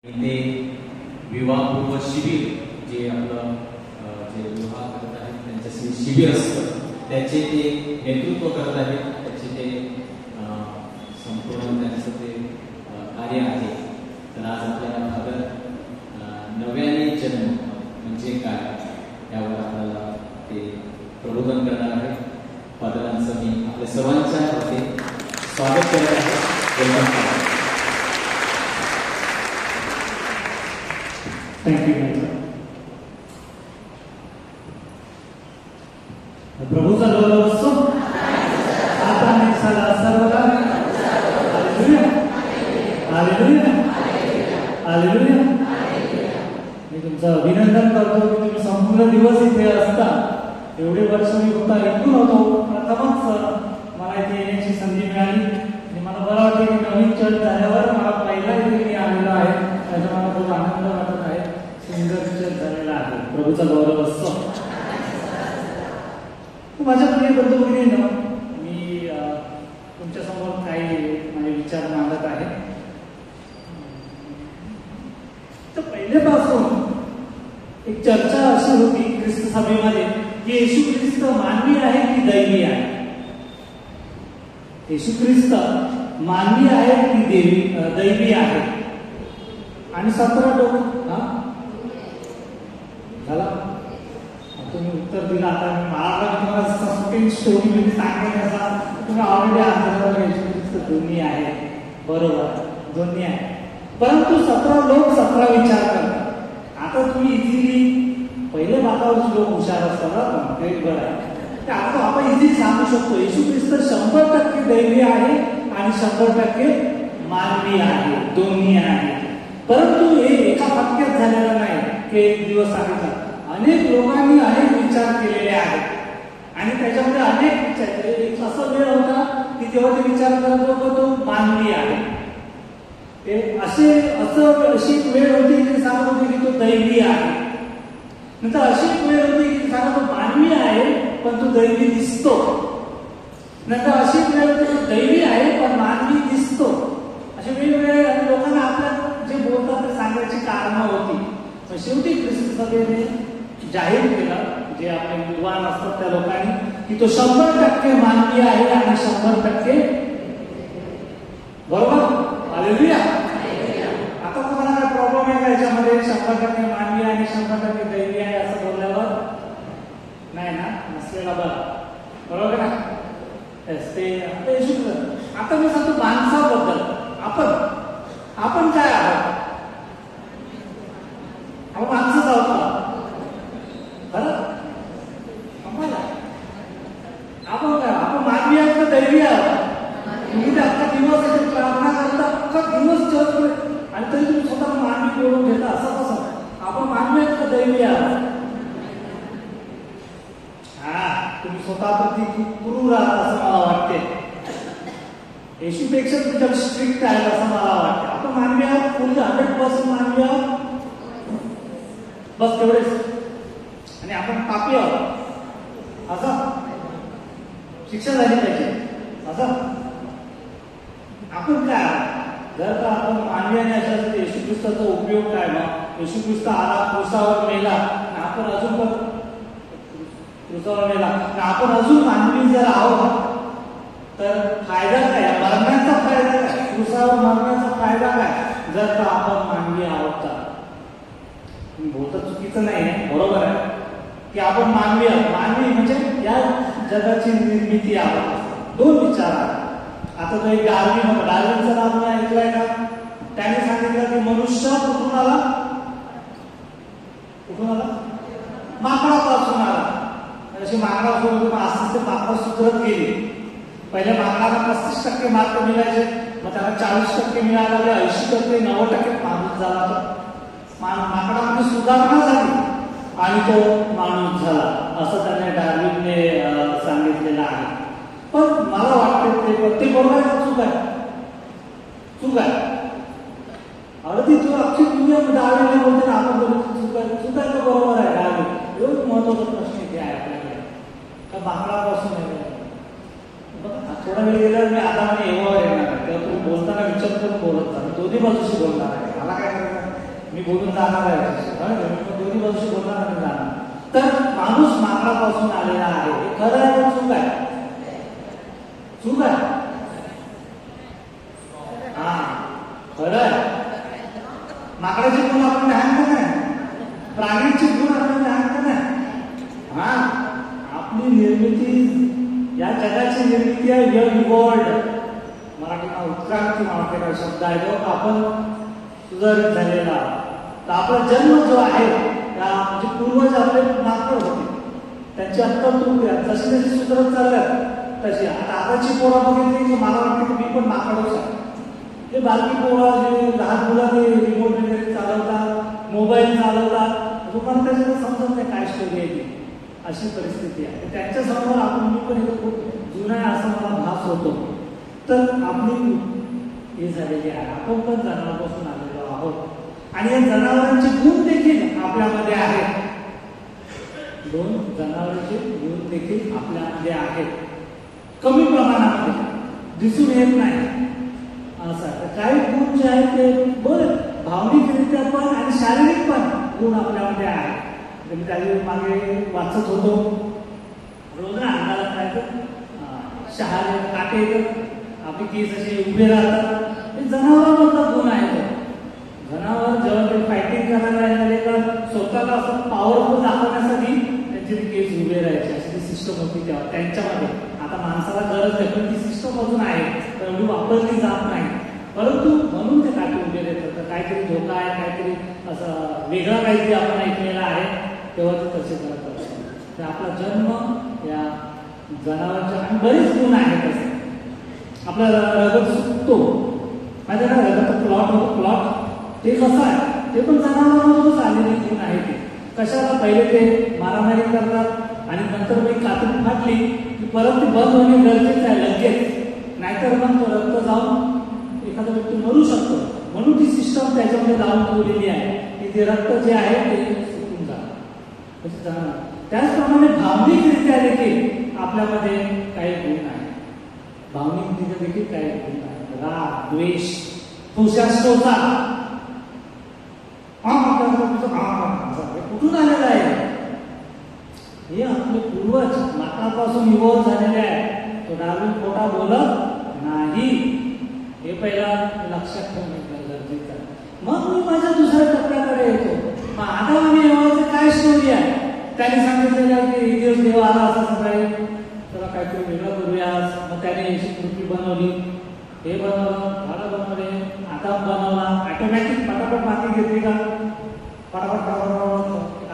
ते विवाहपूर्व शिबिर जे आपलं जे विवाह करत आहेत त्यांच्याशी शिबिर असतं त्याचे ते नेतृत्व करत आहेत. त्याचे ते संपूर्ण त्यांचं ते कार्य आहे. तर आज आपल्याला फादर नव्याने जन्म म्हणजे काय यावर आपल्याला ते प्रबोधन करणार आहे. फादरांचं मी आपल्या सर्वांच्या वतीने स्वागत करत आहे. वेलकम. Thank you. प्रभूचा गौरव असो. आता मी सर्वदा हालेलुया हालेलुया हालेलुया. मी तुमचं अभिनंदन करतो की तुम्ही संपूर्ण दिवस इथे असता. एवढे वर्ष मी फक्त ऐकून होतो. प्रथमच मला इथे येण्याची संधी मिळाली आणि मला बरं वाटतं की नवीन चर्च झाल्यावर मला पहिला इथे मी आलेलो आहे. त्याचा मला खूप आनंद वाटत आहे. सुंदर चर्च झालेला आहे. प्रभूचा गौरव असतो. माझ्या प्रिय बंधू भगिनींनो, मी तुमच्यासमोर काही माझे विचार मांडत आहे. तर पहिल्यापासून एक चर्चा अशी होती ख्रिस्त सभेमध्ये की येशू ख्रिस्त मानवी आहे की दैवी आहे. येशू ख्रिस्त मानवी आहे की दैवी आहे. आणि 17 लोक झाला तुम्ही उत्तर दिलं. आता मला तुम्हाला सस्पेन्स स्टोरी मी सांगेन असा तुम्ही ऑलरेडी आन्सर येशू ख्रिस्त दोन्ही आहे. बरोबर दोन्ही आहे. परंतु 17 लोक 17 विचार करतात. आता तुम्ही इझिली पहिले मातावरचे लोक हुशार असतात ते बरं आहे. आता आपण इझिली सांगू शकतो येशू ख्रिस्त 100% दैवी आहे आणि 100% मानवी आहे. दोन्ही आहे. परंतु हे एका फटक्यात झालेलं नाही की एक दिवस सांगितलं. अनेक लोकांनी अनेक विचार केलेले आहेत आणि त्याच्यामध्ये अनेक विचार. एक असा वेळ होता की तेव्हा ते विचार करत होतो तो मानवी आहे. अशी एक वेळ होती की सांगत होती की तो दैवी आहे. नंतर अशी एक वेळ होती की सांगत तो मानवी आहे पण तो दैवी दिसतो. नंतर अशी एक वेळ होती तो दैवी आहे पण मानवी दिसतो. असे वेगवेगळ्या लोकांना आपल्या जे बोलतात ते सांगायची कारणं होती. पण शेवटी ख्रिस्त सभेने जाहीर केलं जे आपले विद्वान असतात त्या लोकांनी की तो 100% मानवी आहे आणि 100% बरोबर. हालेलुया. आता तुम्हाला काय प्रॉब्लेम आहे का याच्यामध्ये 100% मानवी आणि 100% दैवी आहे असं बोलल्यावर? नाही ना. नसलेला बरोबर ना. ते आता मी सांगतो माणसाबद्दल. आपण काय आहोत? आपण माणसंच आहोत का? आपण काय? आपण मानवी आहोत का दैवी आहोत? तुम्ही अख्खा दिवस प्रार्थना करता अख्खा दिवस चर्चमध्ये आणि तरी तुम्ही स्वतः मानवी बोलून घेता असं कसं? आपण मानवी आहोत का दैवी आहोत? तुम्ही स्वतःप्रती खूप क्रूर आहात असं मला वाटते. येशूपेक्षा तुमच्या स्ट्रिक्ट आहे असं मला वाटतं. आपण मानवी आहोत. पूर्ण 100% मानवी आहोत. बस तेवढेच. आणि आपण पापी आहोत असं शिक्षा झाली पाहिजे असं. आपण काय आहोत? जर का आपण मानवी आणि अशा येशू ख्रिस्ताचा उपयोग काय? मग येशू ख्रिस्त आला क्रूसावर मेला आपण अजून पण क्रूसावर मेला आपण अजून मानवी जर आहोत तर फायदा काय? मरण्याचा फायदा काय? क्रूसावर मरण्याचा फायदा काय जर का आपण मानवी आहोत तर? बोलतं चुकीचं नाही आहे. बरोबर आहे की आपण मानवी आहोत. मानवी म्हणजे या जगाची निर्मिती आहोत. दोन विचार आहेत. आता तो एक डार्विनचं नाव ऐकलंय का? त्याने सांगितलं की मनुष्य कुठून आला? माकडापासून आला. अशी माकडासोबत असते माकड सुधरत गेली. पहिल्या माकडाला 35% मार्क मिळायचे. मग त्याला 40% मिळाले. 80% 90% माणूस झाला. माकडामध्ये सुधारणा झाली आणि तो माणूस झाला असं त्याने डार्विनने सांगितलेलं आहे. पण मला वाटतं ते बरोबर आहे. चूक आहे. अगदी तू अख्खी दुनिया डार्विनने बोलते ना आपण चूक आहे का बरोबर आहे? डार्विन एवढं महत्वाचा प्रश्न इथे आहे आपल्याकडे का माकडापासून आहे. थोडा वेळ गेल्यावर मी आता एव्हावर येणार आहे तेव्हा तुम्ही बोलताना विचार करून बोलत जा. दोन्ही बाजूशी बोलणार आहे. मला काय करायचं? मी बोलून जाणार आहे, दोन्ही बाजूशी बोलणार नाही जाणार. तर माणूस माकडापासून आलेला आहे, हे खरं आहे का चूक आहे? चूक आहे. हा खरं आहे. माकडाची गुण आपण ध्यान का नाही, प्राण्यांची गुण आपण ध्यान का नाही. हा आपली निर्मिती, या जगाची निर्मिती आहे इव्हॉल्ड. मराठीला उत्क्रांती नावाचा शब्द आहे. जेव्हा आपण सुधारित झालेला, तर आपला जन्म जो आहे त्या म्हणजे पूर्वज आपले माकड होते, त्यांची अक्कल तुटली, जशी जशी सुधारत चालल्यात तशी. आता आताची पोरं बघितली की मला वाटतं की मी पण माकडच आहे. ते बालकी पोरं जे लहान मुलं ते रिमोट वगैरे चालवतात, मोबाईल चालवतात, तुम्हाला त्याच्यात समजत नाही काय स्टोरी आहे ती. अशी परिस्थिती आहे. त्यांच्यासमोर आपण मी पण इथं खूप जुना आहे असं मला भास होतो. तर आपली हे झालेली आहे, आपण पण जनावरांपासून आलेलो आहोत आणि या जनावरांचे गुण देखील आपल्यामध्ये आहेत. दोन जनावरांचे गुण देखील आपल्यामध्ये आहेत, कमी प्रमाणामध्ये दिसून येत नाही. असं काही गुण जे आहेत ते बरं भावनिकरित्या पण आणि शारीरिक पण गुण आपल्यामध्ये आहेत. मी त्यावेळी मागे वाचत होतो, रोज ना अंगाला काय तर शहारे काटे येतात, आपली केस असे उभे राहतात, हे जनावरांमधला गुण आहे. जनावर जेव्हा ते फायटिंग करायला लागले का स्वतःला असं पॉवरफुल दाखवण्यासाठी त्यांचे ते केस उभे राहायचे, अशी ती सिस्टम होती तेव्हा त्यांच्यामध्ये. आता माणसाला गरज आहे पण ती सिस्टम अजून आहे, तर एवढी वापरली जात नाही. परंतु म्हणून ते काटे उभे राहतात. तर काहीतरी धोका आहे, काहीतरी असं वेगळं काहीतरी आपण ऐकलेलं आहे, तेव्हा ते तसे करत असतात. तर आपला जन्म या जनावरच्या आणि बरेच गुण आहेत. असे आपला रगत सुटतो, माझ्या ना रगत प्लॉट होतो, प्लॉट ते कसं आहे, ते पण जनावरांमधूनच आलेले गुण आहे. ते कशाला पहिले ते मारामारी करतात आणि नंतर मी कातडी फाटली की परत ते बंद होणे गरजेचं आहे लगेच, नाहीतर मग तो रक्त जाऊन एखादा व्यक्ती मरू शकतो. म्हणून ती सिस्टम त्याच्यामध्ये लावून ठेवलेली आहे की ते रक्त जे आहे ते सुटून जाणार. त्याचप्रमाणे भावनिकरित्या देखील आपल्यामध्ये काही गुण आहेत. भावनिकरित्या देखील काही गुण आहेत. राग, द्वेष, तुषास्तोचा कुठून आलेलं आहे? हे आपले पूर्वज माकडापासून इव्हॉल्व झालेले आहे. तो डार्विन खोटा बोलत नाही, हे पहिला लक्षात ठेवणं गरजेचं आहे. मग मी माझ्या दुसऱ्या टप्प्याकडे येतो. मग आदाम आणि हव्वाची काय स्टोरी आहे? त्याने सांगितलेलं की एक दिवस देव आला असा सकाळी, त्याला काहीतरी वेगळं करूया. मग त्याने अशी कृती बनवली, हे बनवलं, झाडं बनवले, आदाम बनवला. ऑटोमॅटिक पटापट माती घेतली का, पटापट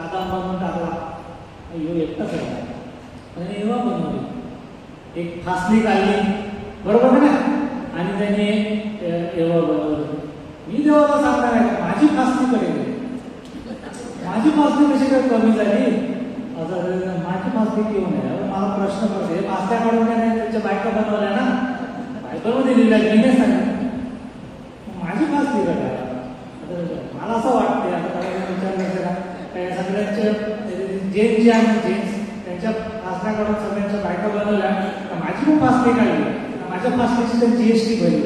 आदाम बनवून टाकला. ह्यो एकटाच आहे आणि एव्हा बनवली, एक फासली काढली, बरोबर ना, आणि त्याने एव्हा बनवलं. मी देवाला सांगणार आहे माझी फासली करेल, माझी फासली कशी काय कमी झाली, असं माझी फासली किंवा नाही. मला प्रश्न पडते, फासल्या काढून नाही त्यांच्या बायका बनवल्या ना, बायकोमध्ये दिल्या मी सांगितलं माझी फासली काय. मला असं वाटते आता विचार करते ना, सगळ्यांच्या जेन्स जे आहे जेन्स त्यांच्या फासल्या काढून सगळ्यांच्या बायका बनवल्या, माझी पण फासली काढली, माझ्या फासलीची तर जीएसटी भरली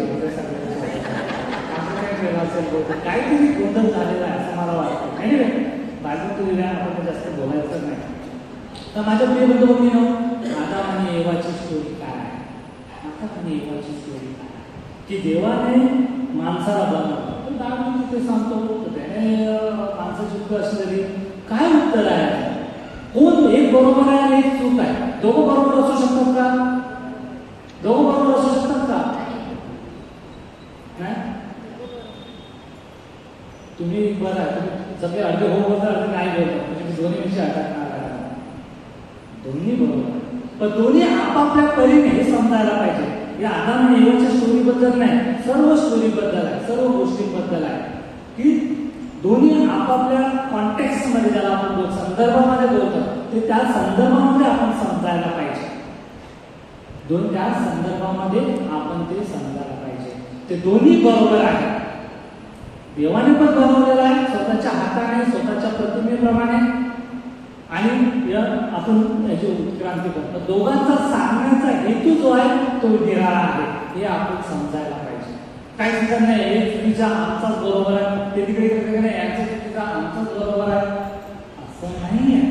काहीतरी गोंधळ झालेला आहे असं मला वाटतं. नाही रे बाजू तुझी आपण जास्त बोलायचं नाही. तर माझ्या प्रिय बंधू भगिनींनो, आदाम आणि एव्हाची स्टोरी काय आहे? आदाम आणि एव्हाची स्टोरी काय आहे की देवाने माणसाला बनवलं. पण डाळ तिथे सांगतो त्याने माणसाची उत्तर अशी झाली, काय उत्तर आहे? कोण एक बरोबर आहे आणि एक चूक आहे? दोघं बरोबर असू शकतात का? दोघं बरोबर असू शकतात का? नाही. तुम्ही बरं आहे, तुम्ही सगळे अर्धे हो बोलता अर्धे नाही बोलता, म्हणजे दोन्ही विषय अटकणार आहे. दोन्ही बरोबर, पण दोन्ही आपापल्या परीने हे समजायला पाहिजे. या आदाम आणि एव्हाच्या स्टोरीबद्दल नाही, सर्व स्टोरीबद्दल आहे, सर्व गोष्टींबद्दल आहे की दोन्ही आपापल्या कॉन्टेक्स्टमध्ये, ज्याला आपण संदर्भामध्ये बोलतो, ते त्या संदर्भामध्ये आपण समजायला पाहिजे. त्या संदर्भामध्ये आपण ते समजायला पाहिजे. ते दोन्ही बरोबर आहे. देवाने पण बनवलेला आहे स्वतःच्या हाताने, स्वतःच्या प्रतिमेप्रमाणे, आणि आपण याची उत्क्रांती करतो. दोघांचा सांगण्याचा हेतू जो आहे तो निराळा आहे, हे आपण समजायला पाहिजे. काही ठिकाणी नाही हे चुकीचा आमचाच बरोबर आहे, ते तिकडे नाही यांचं चुकीचा आमचाच बरोबर आहे, असं नाही आहे.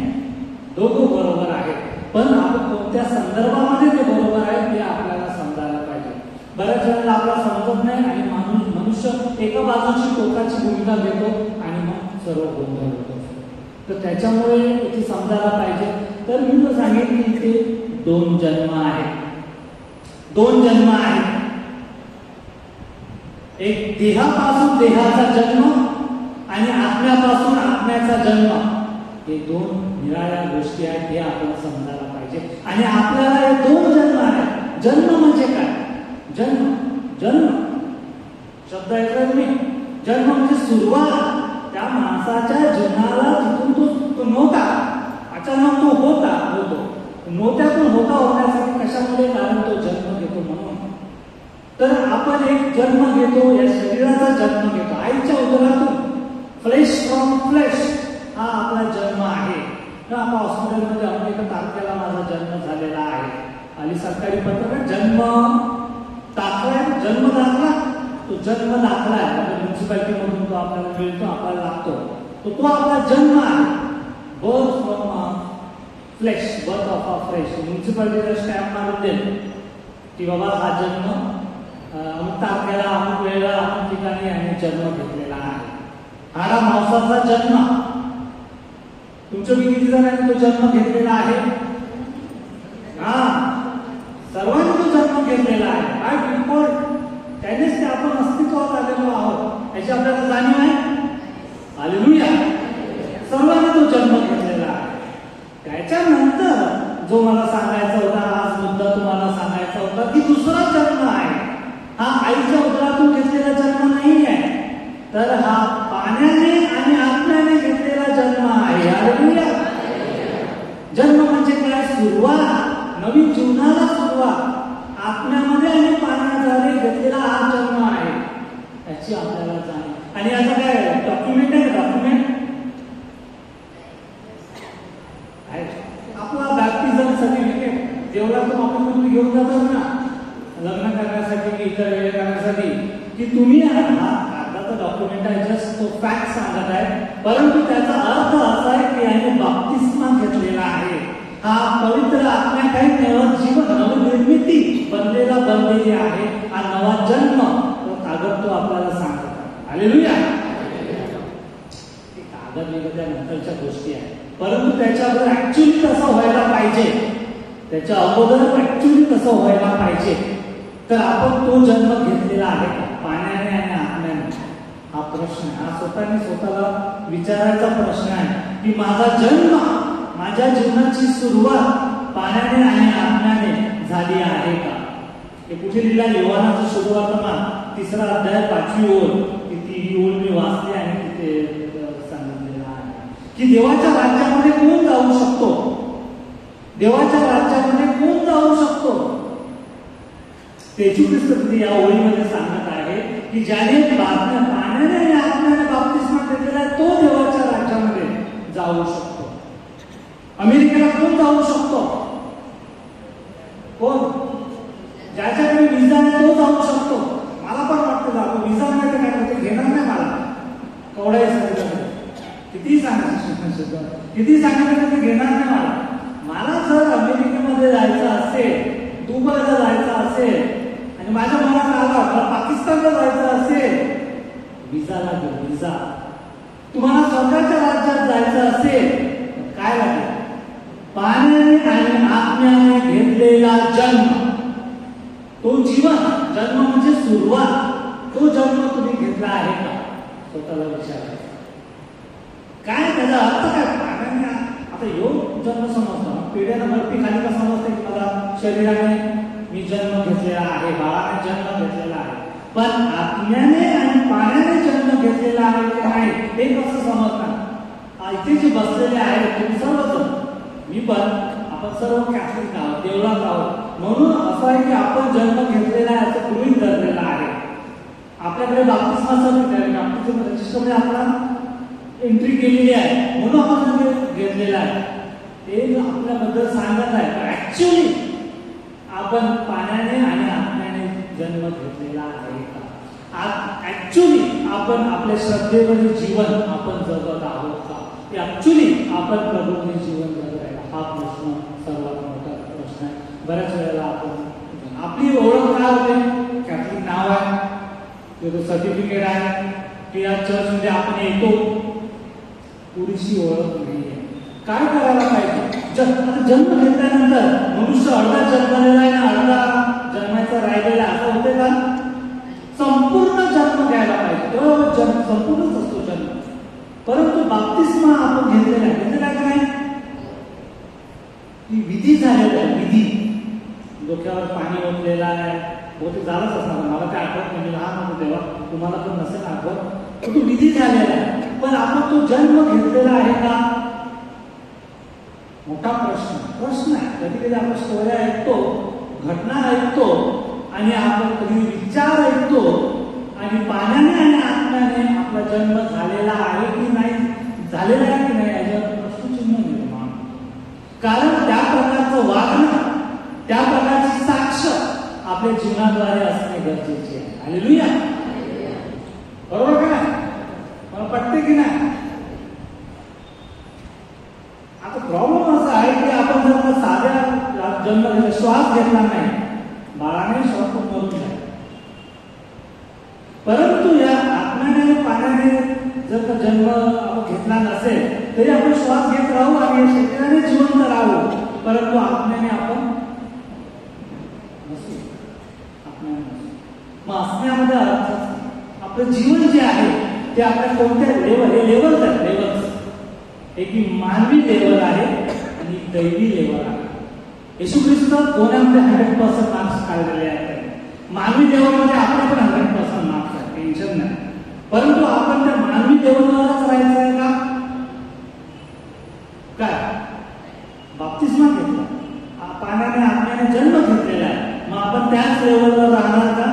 दोघं बरोबर आहे, पण आपण कोणत्या संदर्भामध्ये ते बरोबर आहे ते आपल्याला समजायला पाहिजे. बऱ्याच वेळेला आपल्याला समजत नाही आणि मनुष्य एका बाजूची टोकाची भूमिका घेतो आणि मग सर्व गोंधळ होतो. तर त्याच्यामुळे इथे समजायला पाहिजे. तर मी तर सांगेन की इथे 2 जन्म आहेत, 2 जन्म आहेत. एक देहापासून देहाचा जन्म आणि आत्म्यापासून आत्म्याचा जन्म, हे 2 निराळ्या गोष्टी आहेत, हे आपण समजायला पाहिजे. आणि आपल्याला हे 2 जन्म आहेत. जन्म म्हणजे काय? जन्म जन्म शब्द ऐकला तुम्ही? जन्म म्हणजे सुरुवात. त्या माणसाच्या जीवनाला तिथून तो नव्हता, अचानक तो होतो. नव्हत्यातून होता होण्यासाठी कशामुळे? कारण तो जन्म घेतो म्हणून. तर आपण एक जन्म घेतो, या शरीराचा जन्म घेतो आईच्या उदरातून. फ्लेश फ्रॉम फ्लेश हा आपला जन्म आहे. आपण हॉस्पिटलमध्ये अमेरिका तारखेला माझा जन्म झालेला आहे, आणि सरकारी पत्रक जन्म दाखला, जन्म दाखला, तो जन्म दाखला आहे म्युन्सिपालिटी मधून, तो आपल्याला मिळतो, आपल्याला लागतो, तो आपला जन्म आहे. Birth from flesh, birth of a flesh. म्युन्सिपालिटीला स्टॅम्प मारून देईल की बाबा हा जन्म अमुक तारखेला अमुक वेळेला अमुक ठिकाणी आणि जन्म घेतलेला आहे. हाडा मांसाचा जन्म. तुमच्या किती जणांनी तो जन्म घेतलेला आहे? हा, सर्वांनी तो जन्म घेतलेला आहे. काय बिलकुल त्यानेच ते आपण अस्तित्वात आलेलो आहोत याची आपल्याला जाणीव आहे. हालेलुया. सर्वांनी तो जन्म घेतलेला आहे. त्याच्यानंतर जो मला सांगायचा होता, आज मुद्दा तुम्हाला सांगायचा होता की दुसरा जन्म आहे. हा आईच्या उदरातून घेतलेला जन्म नाही आहे, तर हा पाण्याने आणि आत्म्याने घेतलेला जन्म आहे. हालेलुया. जन्म म्हणजे काय? सुरुवात, नवीन जीवनाला सुरुवात. आत्म्यामध्ये आणि पाण्याद्वारे घेतलेला हा जन्म आहे, याची आपल्याला जाणीव. आणि आता काय डॉक्युमेंट आहे? डॉक्युमेंट आपला बॅप्टिझम सर्टिफिकेट देवळातून ऑफिसमधून घेऊन जातात ना, लग्न करण्यासाठी, इतर वेळ करण्यासाठी, की तुम्ही आता डॉक्युमेंट आहे, जस्ट तो फॅक्ट सांगत आहे, परंतु त्याचा अर्थ असा आहे की याने बाप्तिस्मा घेतलेला आहे. हा पवित्र आत्म्याखाली नवं जीवन, नवनिर्मिती बनलेली आहे. हा नवा जन्म तो कागद तो आपल्याला सांगत आहे. हालेलुया. कागद वेगळ्या नंतरच्या गोष्टी आहेत, परंतु त्याच्यावर ऍक्च्युअली कसं व्हायला पाहिजे, त्याच्या अगोदर ऍक्च्युअली कसं व्हायला पाहिजे, तर आपण तो जन्म घेतलेला आहे का पाण्याने आणि आत्म्याने? हा प्रश्न आहे. हा स्वतःला विचारायचा प्रश्न आहे की माझा जन्म, माझ्या जीवनाची सुरुवात पाण्याने आणि आत्म्याने झाली आहे का? हे कुठे लिहिला? योहानाचा शुभवर्तमान 3रा अध्याय 5वी ओळ. ती ओळ मी वाचली आणि तिथे सांगितलेलं आहे की देवाच्या राज्यामध्ये कोण जाऊ शकतो? देवाच्या राज्यामध्ये कोण जाऊ शकतो? येशू ख्रिस्त या ओळीमध्ये सांगत आहे की ज्याने पाण्याने आणि आत्म्याने बाप्तिस्मा घेतलेला आहे तो देवाच्या राज्यामध्ये जाऊ शकतो. अमेरिकेला कोण जाऊ शकतो? कोण? ज्याच्याकडे विजा आहे तो जाऊ शकतो. मला पण वाटतं जातो, विजा नाही तर काय करते, घेणार नाही मला. कवडाही सांगितलं, किती सांगितलं, किती सांगितलं ते घेणार नाही मला. मला जर अमेरिकेमध्ये जायचं असेल, दुबईला जायचं असेल आणि माझ्या मनात आला मला पाकिस्तानला जायचं असेल, विजा लागेल. विजा. तुम्हाला स्वतःच्या राज्यात जायचं असेल काय लागेल? पाण्याने आणि आत्म्याने घेतलेला जन्म, तो जीवन. जन्म म्हणजे सुरुवात. तो जन्म तुम्ही घेतला आहे का? स्वतःला विचारायचं. काय त्याचा अर्थ काय? पाण्याने आता योग जन्म समजतो, पिढ्यानं बर्फी खाली का समजते की मला शरीराने मी जन्म घेतलेला आहे, बाळाने जन्म घेतलेला आहे, पण आत्म्याने आणि पाण्याने जन्म घेतलेला आहे की नाही हे कसं समजणार? इथे जे बसलेले आहेत तुम्ही सर्वजण, मी पण, आपण सर्व कॅथलिक आहोत, देवळात आहोत, म्हणून असं आहे की आपण जन्म घेतलेला आहे असं गृहीत धरलेला आहे. आपल्याकडे बाप्तिस्मा रजिस्टरमध्ये आपण एंट्री केलेली आहे म्हणून आपण घेतलेला आहे. ते आपल्याबद्दल सांगत आहे ऍक्च्युअली आपण पाण्याने आणि आत्म्याने जन्म घेतलेला आहे का? ऍक्च्युली आपण आपल्या श्रद्धेमध्ये जीवन आपण जगत आहोत का? ऍक्च्युली आपण प्रभूमध्ये जीवन जगत आहे हा प्रश्न सर्वात मोठा प्रश्न आहे. बऱ्याच वेळेला आपण आपली ओळख काय होते? कॅथलिक नाव आहे, सर्टिफिकेट आहे की या चर्चमध्ये आपण येतो, पुरेशी ओळख नाही आहे. काय करायला पाहिजे? जन्म घेतल्यानंतर मनुष्य अर्धा जन्मलेला आहे ना अर्धा जन्माचा राहिलेला असं होते का? संपूर्ण जन्म घ्यायला पाहिजे. तो जन्म संपूर्णच असतो जन्म. परंतु बाप्तिस्मा आपण घेतलेला आहे का नाही? ही विधी झालेला आहे. विधी डोक्यावर पाणी ओतलेलं आहे, बहुतेक झालंच असणार, मला काय आठवत नाही, लहान होतो तेव्हा, तुम्हाला पण नसेल आठवत, तो विधी झालेला आहे. पण आपण तो जन्म घेतलेला आहे का? मोठा प्रश्न आहे. कधी कधी आपण स्टोऱ्या ऐकतो, घटना ऐकतो आणि आपण कधी विचार ऐकतो आणि पाण्याने आणि आत्म्याने आपला जन्म झालेला आहे की नाही, झालेला आहे की नाही याच्यावर प्रश्नचिन्ह निर्माण. कारण त्या प्रकारचं वागणं, त्या प्रकारची साक्ष आपल्या जीवनाद्वारे असणे गरजेचे आहे. हालेलुया, बरोबर का नाही? मला पटते की नाही? आता प्रॉब्लेम असा आहे की आपण जर साध्या जन्म श्वास घेतला नाही, बाळाने श्वास मरून जाईल. परंतु या आत्म्याने पाण्याने जर का जन्म आपण घेतला नसेल तरी आपण श्वास घेत राहू आणि शरीराने जिवंत राहू, परंतु आत्म्याने आपण नसू. मग असण्यामध्ये अर्थ आपलं जीवन जे आहे ते आपल्या कोणत्या लेवल, हे लेवल आहे, लेवल एक मानवी लेवल आहे आणि दैवी लेवल आहे. येशू ख्रिस्त दोन्हीमध्ये 100% मार्क्स काढलेले आहेत. मानवी लेवलमध्ये आपला पण 100% मार्क्स आहे, टेन्शन नाही. परंतु आपण त्या मानवी लेवलवरच राहायचं आहे का? काय बाप्तिस्मा घेतला, पाण्याने आत्म्याने जन्म घेतलेला आहे, मग आपण त्याच लेवलवर राहणार का?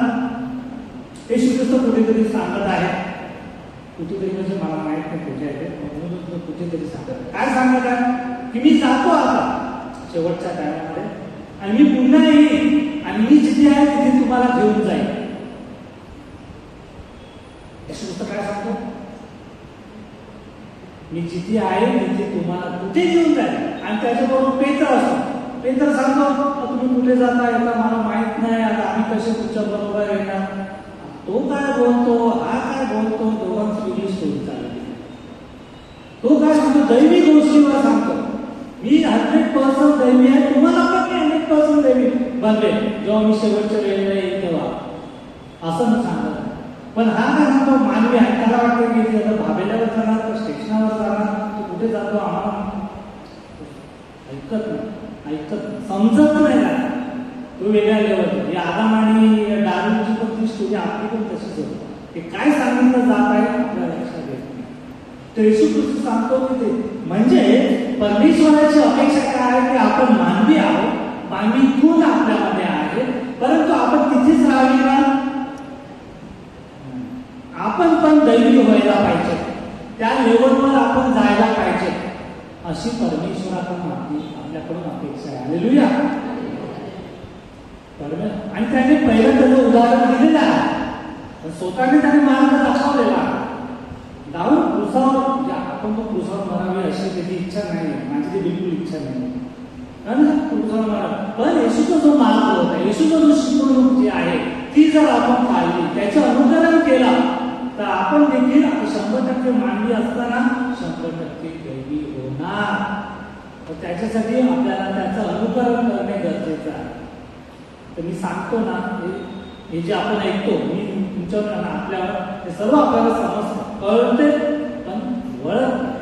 येशू ख्रिस्त कुठेतरी सांगत आहे, कुठेतरी म्हणजे मला माहित नाही कुठे आहे, कुठेतरी सांगत काय सांगत आहे की मी जातो आता शेवटच्या टायमामध्ये आणि मी पुन्हा येईन आणि मी जिथे आहे तिथे तुम्हाला घेऊन जाईल. येशू ख्रिस्त काय सांगतो? मी जिथे आहे तिथे तुम्हाला कुठे घेऊन जाईल. आणि त्याच्याबरोबर पेत्र असतो. पेत्र सांगतो तुम्ही कुठे जाता येता मला माहित नाही, आता आम्ही कसे तुमच्या बरोबर येणार. तो काय बोलतो, हा काय बोलतो, दोघांची वेगळी स्टोरी चालली. तो काय सांगतो? दैवी गोष्टीवर सांगतो मी 100% दैवी आहे, तुम्हाला पण मी 100% दैवी बनवेल जेव्हा मी शेवटच्या वेळेला येईल तेव्हा, असं मी सांगत. पण हा काय सांगतो? मानवी आहे. त्याला वाटतं की आता भाबेल्यावर जाणार तर स्टेशनावर जाणार, तो कुठे जातो आम्हाला ऐकत नाही, समजत नाही. तो वेगळ्या लेवल. ही आदाम आणि डार्विनची पण ती स्टोरी आपली पण तशीच होती. ते काय सांगितलं जात आहे आपल्या लक्षात येत नाही. तर येशू ख्रिस्त सांगतो की ते म्हणजे परमेश्वराची अपेक्षा काय आहे की आपण मानवी आहोत, मानवी गुण आपल्यामध्ये आहे, परंतु आपण तिथेच राहावी का? आपण पण दैवी व्हायला पाहिजे, त्या लेवलवर आपण जायला पाहिजे, अशी परमेश्वराकडून आपल्याकडून अपेक्षा आहे. हालेलुया. आणि त्याने पहिलं त्याचं उदाहरण दिलेलं आहे, स्वतःने त्याने मार्ग दाखवलेला. दाऊद क्रुसावर, आपण तो क्रुसावर मरावी अशी त्याची इच्छा नाही, माझी ती बिलकुल इच्छा नाही. क्रुसावर मरावी, पण येशूचा जो मार्ग होता, येशूचा जो शिकवणूक जी आहे ती जर आपण पाळली, त्याचं अनुकरण केलं तर आपण देखील 100% मानवी असताना 100% दैवी होणार. तर त्याच्यासाठी आपल्याला त्याचं अनुकरण करणे गरजेचं आहे. तर मी सांगतो ना, हे जे आपण ऐकतो, मी तुमच्यावर आपल्यावर हे सर्व आपल्याला समजतं, कळते, पण वळत नाही.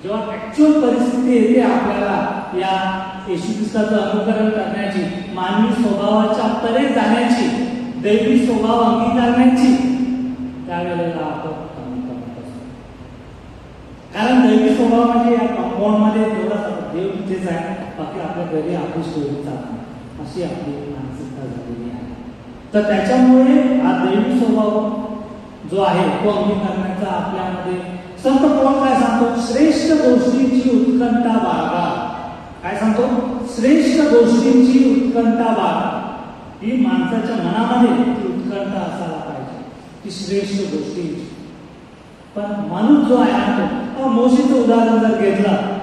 जेव्हा ऍक्च्युअल परिस्थिती येते आपल्याला या येशू ख्रिस्ताचं अनुकरण करण्याची, मानवी स्वभावाच्या परे जाण्याची, दैवी स्वभाव अंगीकारण्याची, त्यावेळेला आपण कमवत असतो. कारण दैवी स्वभाव म्हणजे या कंपाऊंडमध्ये तेवढाच देव तिथेच आहे, बाकी आपल्या घरी आपली स्टोरी चालते, अशी आपली मानसिकता झालेली आहे. तर त्याच्यामुळे हा दैवी स्वभाव जो आहे तो अंगीकारण्याचा आपल्यामध्ये संत पौल काय सांगतो? श्रेष्ठ गोष्टींची उत्कंठा बाळगा. काय सांगतो? श्रेष्ठ गोष्टींची उत्कंठा बाळगा. ही माणसाच्या मनामध्ये ती उत्कंठा असायला पाहिजे. ती श्रेष्ठ गोष्टी. पण माणूस जो आहे ना, मोशेचं उदाहरण जर घेतलं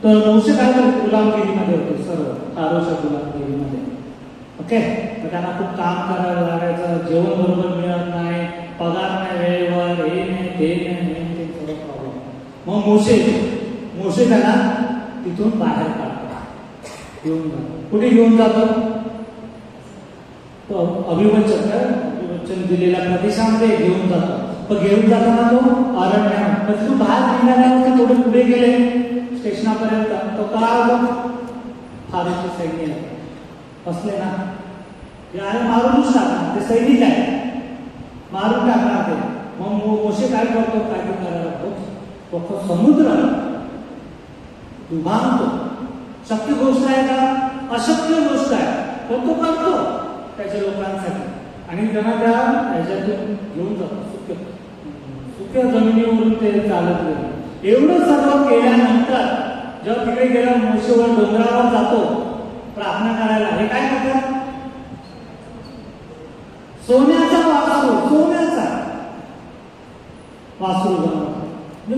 तर मोशे काय करतो, गुलामगिरीमध्ये होते सर्व, फारोच्या गुलामगिरीमध्ये. ओके, तर त्यांना खूप काम करायला लागायचं, जेवण बरोबर मिळत नाही, पगार नाही वेळेवर, हे नाही ते नाही, ते सगळं प्रॉब्लेम. मग मोशे त्यांना तिथून बाहेर काढतो, घेऊन जातो. कुठे घेऊन जातो? तो अभिवचन दिलेल्या प्रदेशामध्ये घेऊन जातो. पण घेऊन जाताना तो अरण्यात, पण तू बाहेर निघाल्यावर थोडे पुढे गेले स्टेशनापर्यंत, तो काय फारोचे सैन्य असले ना, यार मारूनच टाकणार, ते सैनिक आहे, मारून टाकणार ते. मग मोशे काय करतो, काय करायला लागतो, तो समुद्र दुभावतो. शक्य गोष्ट आहे का? अशक्य गोष्ट आहे, पण तो करतो त्याच्या लोकांसाठी. आणि त्यांना त्या ह्याच्यातून घेऊन जातो, सुक्या जमिनीवरून ते चालत गेले. एवढं सर्व केल्यानंतर जेव्हा तिकडे गेला, मोशेवर डोंगरावर जातो प्रार्थना करायला. हे काय करतात? सोन्याचा वासरू बनवतात. मी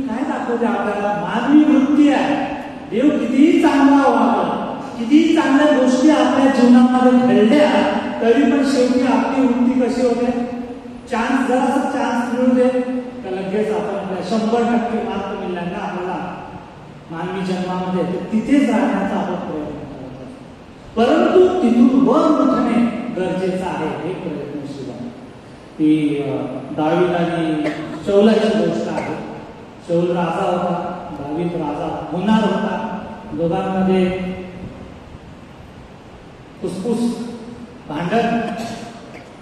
काय दाखवते आपल्याला? मानवी वृत्ती आहे. देव कितीही चांगला वागला, कितीही चांगल्या गोष्टी आपल्या जीवनामध्ये घडल्या, तरी पण शेवटी आपली वृत्ती कशी होते? जरासा चान्स मिळू दे तर लगेच आपण 100% मार्क मिळाला ना आपल्याला मानवी जन्मामध्ये, तिथेच राहण्याचा आपण प्रयत्न करत असतो. परंतु तिथून वर उठणे गरजेचं आहे, हे प्रयत्नशील आहे. ती दावीद आणि शौलाची गोष्ट आहे. शौल राजा होता, दावीद राजा होणार होता. दोघांमध्ये फुसफुस भांडण,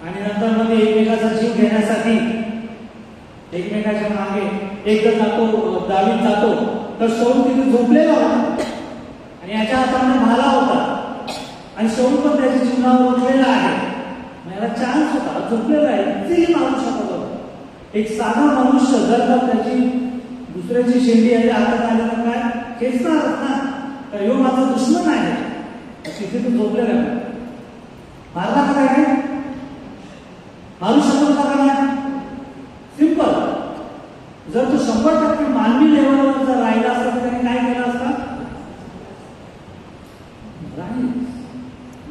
आणि नंतर मध्ये एकमेकाचा जीव घेण्यासाठी एकमेकाच्या मागे एक जण जातो, दावीद जातो, तर शौल तिथे झोपलेला होता आणि याच्या हाताने भाला होता, आणि शौल पण त्याच्या जीवनावर उठलेला आहे. याला चान्स होता, झोपलेला आहे, इथेही मारू शकत होता. एक साधा मनुष्य जर का त्याची दुसऱ्याची शेंडी याच्या हातात आली तर काय खेचणारच ना, तर ह्यो माझा दुश्मन आहे, तिथे तो झोपलेला आहे. मारला का काय? मारू शकतो का नाही? सिंपल. जर तो 100% मानवी लेवलवर जर राहिला असता तर त्याने काय केलं असतं?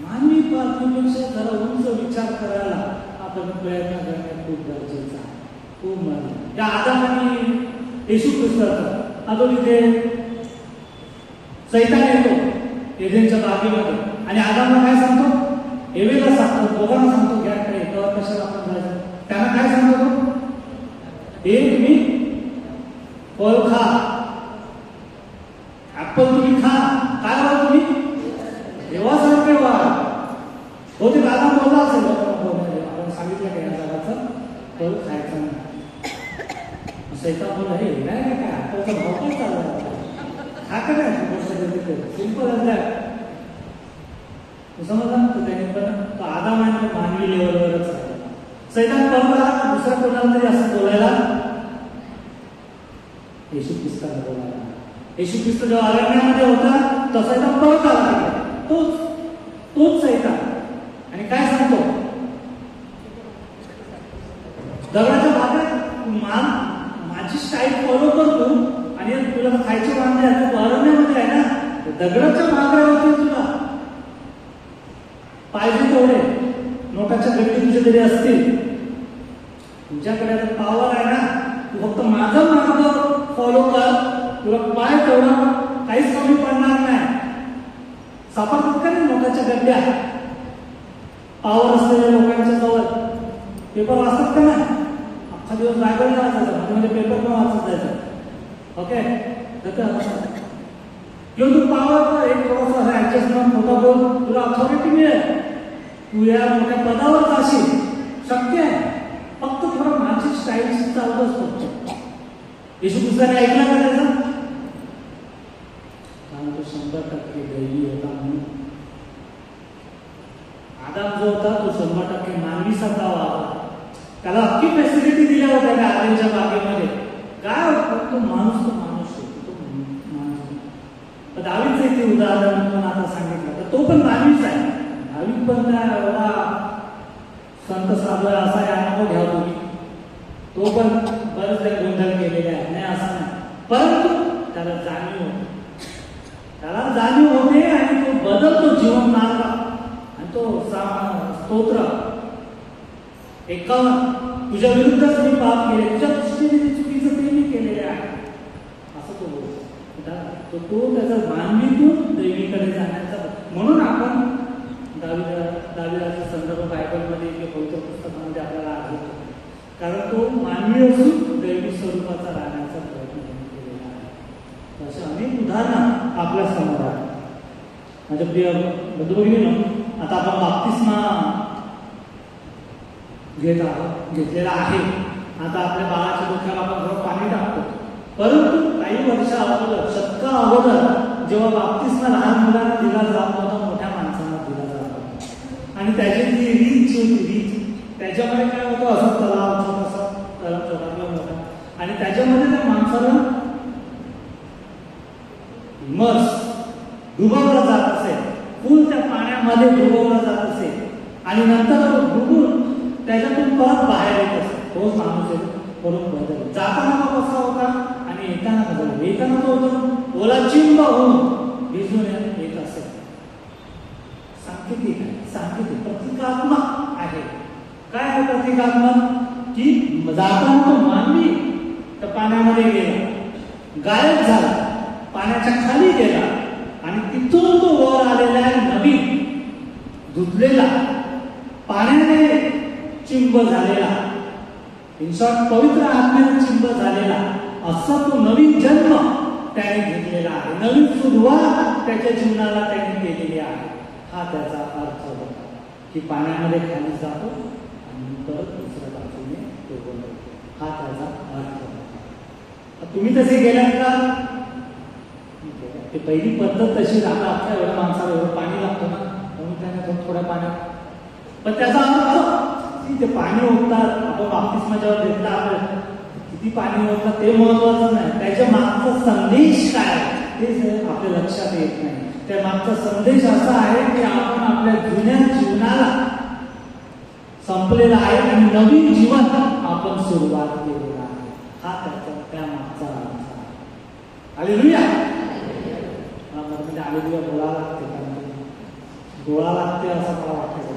मानवी पातळीपेक्षा जरा उंच विचार करायला आपण प्रयत्न करणे खूप गरजेचं आहे. खूप महत्त्वाचं. त्या आदम आणि येशू ख्रिस्ताचा आता तिथे सैतान येतो एदेनच्या बागेमध्ये, आणि आदामला काय सांगतो? एवेला सांगतो, दोघांना सांगतो घ्या काय तेव्हा कशाला आपण जायचं. त्यांना काय सांगतो? हे तुम्ही फळ खा, ऍपल तुम्ही खा, काय व्हा तुम्ही देवासारखे व्हा. हो ते दादा बोलला असेल, आपण सांगितलं का या जगाचं फळ खायचं नाही. सैतान बोलला हे नाही काय ऍपलचा भाव काय चालला, खा का नाही, सिंपल आहे. समजलं तर त्याने पण तो आदाम आहे मानवी लेवलवरच आहे. सैतान परंपरा दुसऱ्या कोणाला तरी असं बोलायला, येशू ख्रिस्ताला बोलायला. येशू ख्रिस्त जेव्हा अरण्यामध्ये होता तो सैतान परत आला, तोच सैतान. आणि काय सांगतो? दगडाच्या भागात माझी स्टाईल फॉलो करतो, आणि तुला खायचे वांदे आहे, तू अरण्यामध्ये आहे ना, दगडाच्या भागावरती तुला पाहिजे तेवढे नोटाच्या गट्टी तुझ्याकडे असतील, तुझ्याकडे पॉवर आहे ना, तू फक्त माझा मार्ग फॉलो कर, तुला पाय तेवढा काहीच कमी पडणार नाही. सापडतात का नाही नोटाच्या गड्ड्या पॉवर असलेल्या लोकांच्या जवळ? पेपर वाचतात का नाही? अख्खा दिवस लायब्ररीला वाचायचा, म्हणजे पेपर पण वाचत जायचं. ओके, किंवा तू पॉवर एक थोडासा ऍडजस्टमेंट होता बोल, तुला अथॉरिटी मिळेल, तू या मोठ्या पदावर जाशील, शक्य आहे. फक्त थोडं माझी स्टाईल चालत असतो. येशू ख्रिस्ताने ऐकला का त्याचा? कारण तो 100% दैवी होता. म्हणून आदाम जो होता तो 100% मानवी सारखा वागला. त्याला अख्खी फॅसिलिटी दिल्या होत्या त्या आदेच्या बागेमध्ये. काय तो माणूस दावीदचं इथे उदाहरण पण आता सांगितलं, तर तो पण दावीच आहे. दावीद पण त्या एवढा संत साधू असा अनुभव घ्या तुम्ही. तो पण बरेच गोंधळ केलेले आहे, नाही असं नाही, परंतु त्याला जाणीव होते आणि तो बदलतो जीवन मार्ग. आणि तो स्तोत्र 51 तुझ्या विरुद्धच मी पाप केले, तुझ्या दृष्टीने जे चुकीचं ते मी केलेले आहे असं तो बोलतो. तो त्याचा मानवीतून दैवीकडे जाण्याचा. म्हणून आपण दाविदाचा संदर्भ बायबलमध्ये किंवा पवित्र पुस्तकामध्ये आपल्याला आढळतो, कारण तो मानवी असून दैवी स्वरूपाचा राहण्याचा प्रयत्न केलेला आहे. असे अनेक उदाहरणं आपल्या समोर आहेत. माझ्या प्रिय बंधू भगिनींनो, आता आपण बाप्तिस्मा घेतलेला आहे. आता आपल्या बाळाच्या डोक्याला आपण थोडं पाणी टाकतो, परंतु काही वर्ष अगोदर, शतका अगोदर जेव्हा बाप्तिस्मा लहान मुलांना दिला जात होता, मोठ्या माणसांना दिला जात होता. आणि त्याची जी रीत जी होती, रीत त्याच्यामध्ये काय होतं, असं तलाव छोटा किंवा मोठा, आणि त्याच्यामध्ये त्या माणसाला डुबवलं जात असे, फुल त्या पाण्यामध्ये डुबवलं जात असे, आणि नंतर तो डुबून त्याच्यातून परत बाहेर येत असे. तोच माणूस परत बदल जाताना तो कसा होता आणि येताना बदल. येताना तो होतो ओला चिंब होऊन भिजून येत असे. सांकेतिक आहे, सांकेतिक प्रतिकात्मक आहे. काय आहे प्रतिकात्मक? की जाताना तो मानवी त्या पाण्यामध्ये गेला, गायब झाला, पाण्याच्या खाली गेला, आणि तिथून तो वर आलेला नवीन धुतलेला पाण्याने चिंब झालेला, इन शॉर्ट पवित्र आत्म्याने चिंब झालेला असा तो नवीन जन्म त्याने घेतलेला आहे. नवीन सुरुवात त्याच्या जीवनाला त्याने केलेली आहे. हा त्याचा अर्थ होता की पाण्यामध्ये खाली जातो आणि परत दुसऱ्या बाजूने तो बोलतो. हा त्याचा अर्थ होता. तुम्ही तसे गेलात का? ते पहिली पद्धत तशी राहता. आपल्या एवढ्या माणसाला एवढं पाणी लागतं ना, म्हणून त्याने थोड्या पाण्यात, पण त्याचा अर्थ ते पाणी ओततात. आपण बाप्तिस्मा जेव्हा घेतला आपल्याला किती पाणी ओततात ते महत्वाचं नाही, त्याच्या मागचा संदेश काय ते आपल्या लक्षात येत नाही. त्या मागचा संदेश असा आहे की आपण आपल्या जुन्या जीवनाला संपलेला आहे आणि नवीन जीवन आपण सुरुवात केलेला आहे. हा त्या मागचा अर्थ आहे. हालेलुया. हालेलुया बोलावं लागते, कारण डोळा लागते असं मला वाटतं.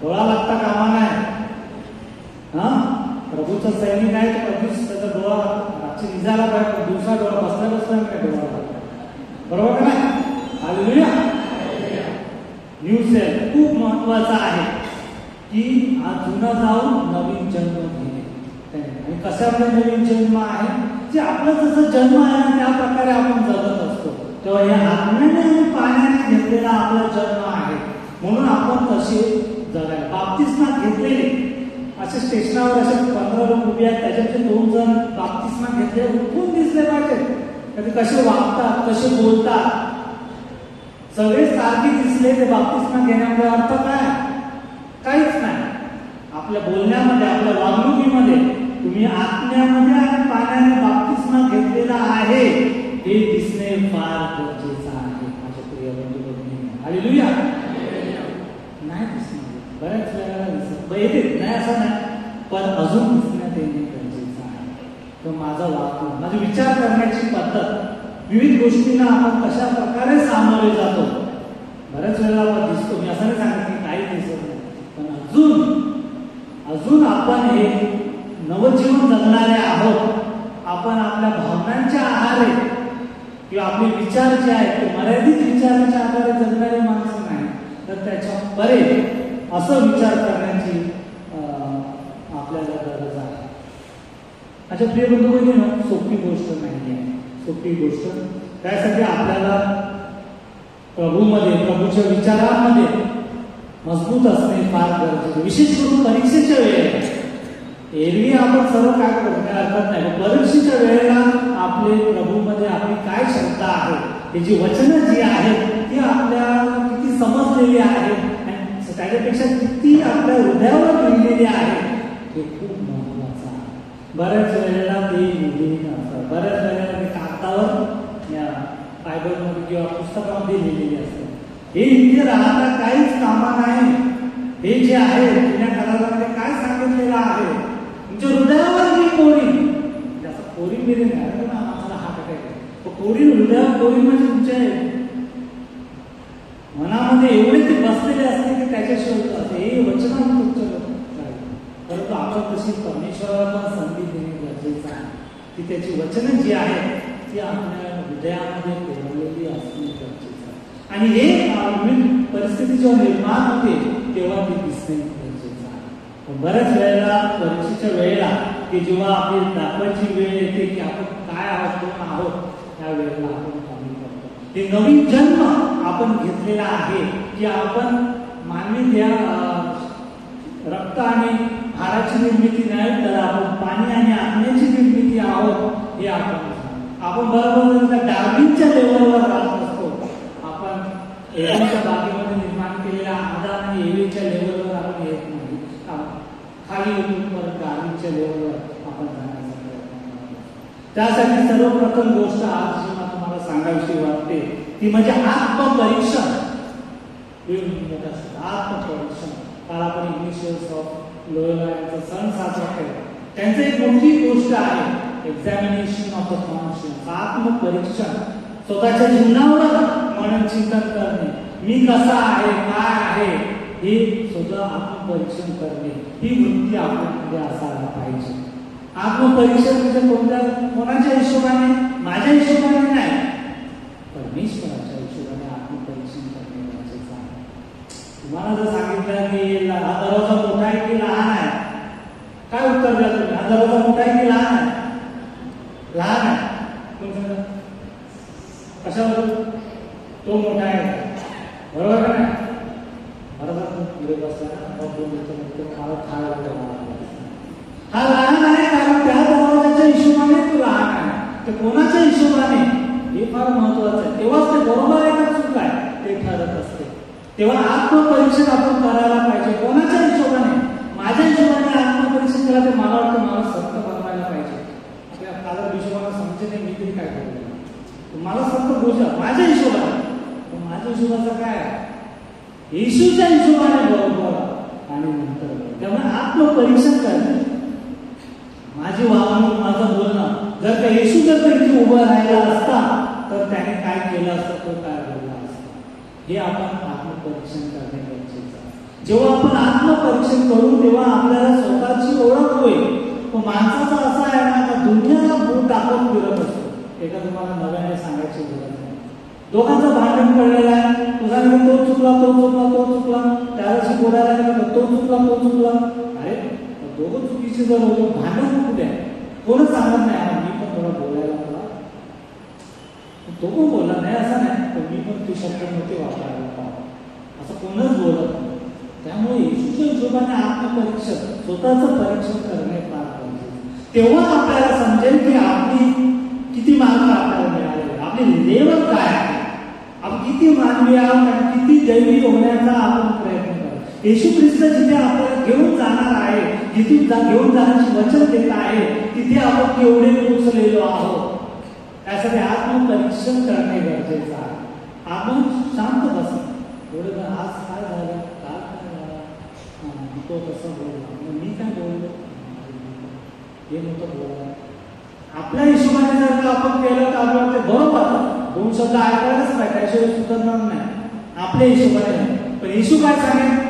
डोळा लागता कामा नाही. हा प्रभूचा सैनिक आहे, कधीच त्याचा डोळा रात्री निजायला पाहिजे, दिवसा डोळा बसल्या काय डोळा लागतो, बरोबर का नाही? हालेलुया. न्यू सेल खूप महत्वाचा आहे की हा जुना जाऊन नवीन जन्म घेणे. आणि कशामध्ये नवीन जन्म आहे? जे आपला जसं जन्म आहे ना त्या प्रकारे आपण जगत असतो. तेव्हा या आत्म्याने आणि पाण्याने घेतलेला आपला जन्म आहे, म्हणून आपण तसे जगायला. बाप्तिस्मा घेतलेले असे स्टेशनावर असे 15 लोक उभे आहेत, त्याच्यातले 2 जण बाप्तिस्मा घेतले उठून दिसले पाहिजे. कधी कसे वागतात, कसे बोलतात, सगळे सारखे दिसले. ते बाप्तिस्मा घेण्यामध्ये अर्थ काय? काहीच नाही. आपल्या बोलण्यामध्ये, आपल्या वागणुकीमध्ये तुम्ही आत्म्यामध्ये आणि पाण्याने बाप्तिस्मा घेतलेला आहे हे दिसणे फार गरजेचं आहे माझ्या प्रिय बंधू भगिनींनो. हालेलुया. नाही दिसणार, बऱ्याच वेळेला दिसत येते नाही असं नाही, पण अजून दिसण्यात येणे गरजेचं आहे. तर माझा वागणूक, माझी विचार करण्याची पद्धत, विविध गोष्टींना आपण कशा प्रकारे सामोरे जातो. बऱ्याच वेळेला आपण दिसतो, मी असं नाही सांगत की काही दिसत नाही, पण अजून आपण हे नवजीवन जगणारे आहोत. आपण आपल्या भावनांच्या आधारे किंवा आपले विचार जे आहेत ते मर्यादित विचारांच्या आधारे जगणारे माणसं नाही, तर त्याच्या परे असं विचार करण्याची आपल्याला गरज आहे. अच्छा प्रिय बंधू भगिनींनो, सोपी गोष्ट नाही आहे, सोपी गोष्ट. त्यासाठी आपल्याला प्रभूमध्ये, प्रभूच्या विचारांमध्ये मजबूत असणे फार गरजेचे, विशेष करून परीक्षेच्या वेळेला. एरवी आपण सर्व काय करतो काय हरकत नाही, परीक्षेच्या वेळेला आपले प्रभूमध्ये आपली काय क्षमता आहे, त्याची वचनं जी आहेत ती आपल्याला किती समजलेली आहेत, त्याच्यापेक्षा किती आपल्या हृदयावर लिहिलेली आहे हे खूप महत्वाचं आहे. बऱ्याच वेळेला ते लिहिलेली नसतात, बऱ्याच वेळेला ते कागदावर या बायबलमध्ये किंवा पुस्तकामध्ये लिहिलेली असतात. हे इथे राहता काहीच कामा नाही. हे जे आहे जुन्या करारामध्ये काय सांगितलेलं आहे, तुमच्या हृदयावर मी कोरीन. जसं कोरीन बिरीन नाही ना माणसाला हात अटॅक कोरीन, हृदयावर कोरीन म्हणजे तुमच्या मनामध्ये एवढे ते बसलेले असते की त्याच्याशिवाय असते हे वचन तुमचं. परंतु आपण तशी परमेश्वराला संधी देणे गरजेचं आहे की त्याची वचनं जी आहेत ती आपल्या हृदयामध्ये पेरलेली असणे गरजेचं आहे. आणि हे परिस्थिती जेव्हा निर्माण होते तेव्हा ती दिसणे गरजेचं आहे. पण बऱ्याच वेळेला परीक्षेच्या वेळेला की जेव्हा आपली दाखवायची वेळ येते की आपण काय आहोत कोण आहोत त्या वेळेला आपण कमी करतो. हे नवीन जन्म आपण घेतलेला आहे की आपण मानवी त्या रक्त आणि हाडाची निर्मिती नाही तर आपण पाणी आणि आत्म्याची निर्मिती आहोत हे आपण बरोबर डार्विनच्या लेवलवर राहत असतो. आपण एव्हच्या बागेमध्ये निर्माण केलेल्या आदाम आणि एव्हेच्या लेवलवर आपण येत नाही. खाली उतरून परत डार्विनच्या लेवलवर आपण जाण्याचा प्रयत्न करतो. त्यासाठी सर्वप्रथम गोष्ट आज जी मला तुम्हाला सांगायची वाटते ती म्हणजे आत्मपरीक्षण. आत्मपरीक्षण काल आपण इनिशियल्स ऑफ लोयोला यांचा सण साजरा केला. त्यांची एक मोठी गोष्ट आहे एक्झामिनेशन ऑफ द कॉन्शियन्स. आत्मपरीक्षण, स्वतःच्या जीवनावर मनन चिंतन करणे. मी कसा आहे काय आहे हे स्वतः आत्मपरीक्षण करणे ही वृत्ती आपल्यामध्ये असायला पाहिजे. आत्मपरीक्षण म्हणजे कोणाच्या हिशोबाने, माझ्या हिशोबाने नाही, परमेश्वराच्या हिशोबाने आत्मपरीक्षण करणे गरजेचं आहे. तुम्हाला जर सांगितलं की हा दरवाजा मोठा आहे की लहान आहे, काय उत्तर द्या तुम्ही? हा दरवाजा मोठा आहे की लहान आहे? लहान आहे. कशावर? तो मोठा आहे बरोबर का नाही? बरोबर पुढे बसला मला खायला हा लहान आहे कारण त्या दरवाजाच्या हिशोबाने तो लहान आहे. ते कोणाच्या हिशोबाने हे फार महत्वाचं आहे. तेव्हाच ते बरोबर आहे का चूक आहे ते ठरत असते. तेव्हा आत्मपरीक्षण आपण करायला पाहिजे. कोणाच्या हिशोबाने? माझ्या हिशोबाने आत्मपरीक्षण केला ते मला वाटतं मला संत बनवायला पाहिजे. आपल्या फादर हिशोबाने समजे नाही मी तरी काय करू, मला संत बोजा माझ्या हिशोबाने. माझ्या हिशोबाचं काय? येशूच्या हिशोबाने बरोबर आणि नंतर. त्यामुळे आत्मपरीक्षण करणे, माझी वागणूक माझं बोलणं जर का येशू जर इथे उभं राहिला असता तर त्याने काय केलं असतं, तो काय बोलला असता, हे आपण आत्मपरीक्षण करणे गरजेचं आहे. जेव्हा आपण आत्मपरीक्षण करू तेव्हा आपल्याला स्वतःची ओळख होईल. पण माणसाचा असा आहे ना का दुनियाला बोट दाखवून फिरत असतो. एका तुम्हाला नव्याने सांगायची गरज नाही. दोघांचं भांडण पडलेलं आहे. तुझा तो चुकला तो चुकला तो चुकला, त्याला बोलायला गेला तो चुकला तो चुकला. अरे दोघं चुकीचे जर होतो भांडण कुठे आहे? कोणच सांगत नाही मी पण थोडा बोलायला मला तो पण बोलला नाही असं नाही, पण मी पण ते शब्द नव्हते वापरायला असं कोणच बोलत नाही. त्यामुळे येशूच्या हिशोबाने आत्मपरीक्षण स्वतःचं परीक्षण करणे फार गरजेचं. तेव्हा आपल्याला समजेल की आपली किती मार्क आपल्याला मिळाले, आपली लेवल काय आहे, आपण किती मानवी आहोत आणि किती दैवी होण्याचा आपण प्रयत्न करतो. येशू ख्रिस्त जिथे आपल्याला घेऊन जाणार आहे, जिथून घेऊन जाण्याची वचन देत आहे, तिथे आपण केवढे पोचलेलो आहोत त्यासाठी आत्मपरीक्षण करणे गरजेचं आहे. आपण शांत बसा. एवढं आज काय झालं, काल काय झालं, तो कसं बोलला, मी काय बोललो, हे नव्हतं बोलायला. आपल्या हिशोबाने जर का आपण केलं तर आपल्याला ते बरोबर दोन शब्द ऐकायलाच पाहिजे, त्याशिवाय सुधारणार नाही. आपल्या हिशोबाने. पण येशू काय सांगेल?